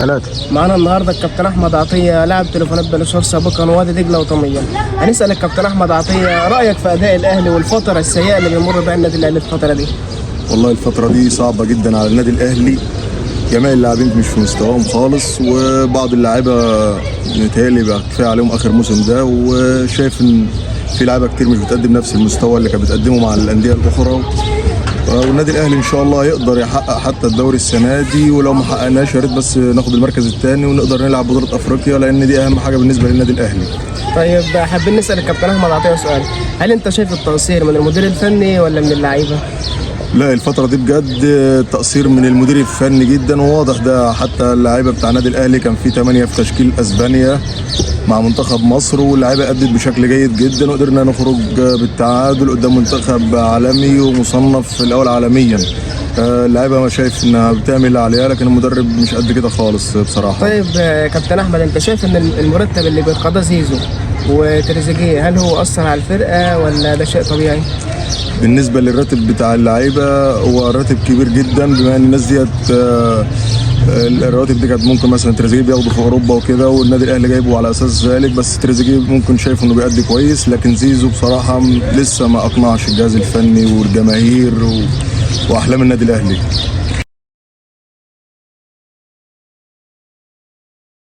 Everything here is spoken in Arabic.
ثلاثة. معانا النهارده الكابتن احمد عطيه لاعب تليفونات بني سويف سابقا ووادي دجله وطمية. هنسال الكابتن احمد عطيه رايك في اداء الاهلي والفتره السيئه اللي بيمر بها النادي الاهلي الفتره دي. والله الفترة دي صعبة جدا على النادي الأهلي، جميع اللاعبين مش في مستواهم خالص، وبعض اللاعيبة متهيألي بقى كفاية عليهم آخر موسم ده، وشايف إن في لاعيبة كتير مش بتقدم نفس المستوى اللي كانت بتقدمه مع الأندية الأخرى. والنادي الأهلي إن شاء الله يقدر يحقق حتى الدوري السنة دي، ولو ما حققناش يا ريت بس ناخد المركز الثاني ونقدر نلعب بطولة أفريقيا، لأن دي أهم حاجة بالنسبة للنادي الأهلي. طيب حابين نسال الكابتن احمد عطيه سؤال، هل انت شايف التقصير من المدير الفني ولا من اللعيبه؟ لا، الفترة دي بجد تقصير من المدير الفني جدا، وواضح ده حتى اللعيبة بتاع النادي الأهلي كان في 8 في تشكيل أسبانيا مع منتخب مصر، واللعيبة أدت بشكل جيد جدا، وقدرنا نخرج بالتعادل قدام منتخب عالمي ومصنف الأول عالميا. اللعيبة ما شايف إنها بتعمل اللي عليها، لكن المدرب مش قد كده خالص بصراحة. طيب كابتن احمد، انت شايف ان المرتب اللي بيتقاضى زيزو وتريزيجيه هل هو اثر على الفرقه ولا ده شيء طبيعي؟ بالنسبة للراتب بتاع اللعيبة هو راتب كبير جدا، بما ان الناس ديت الرواتب دي كانت ممكن مثلا تريزيجيه بياخده في اوروبا وكده، والنادي الاهلي جايبه على اساس ذلك، بس تريزيجيه ممكن شايف انه بيأدي كويس، لكن زيزو بصراحة لسه ما اقنعش الجهاز الفني والجماهير واحلام النادي الاهلي.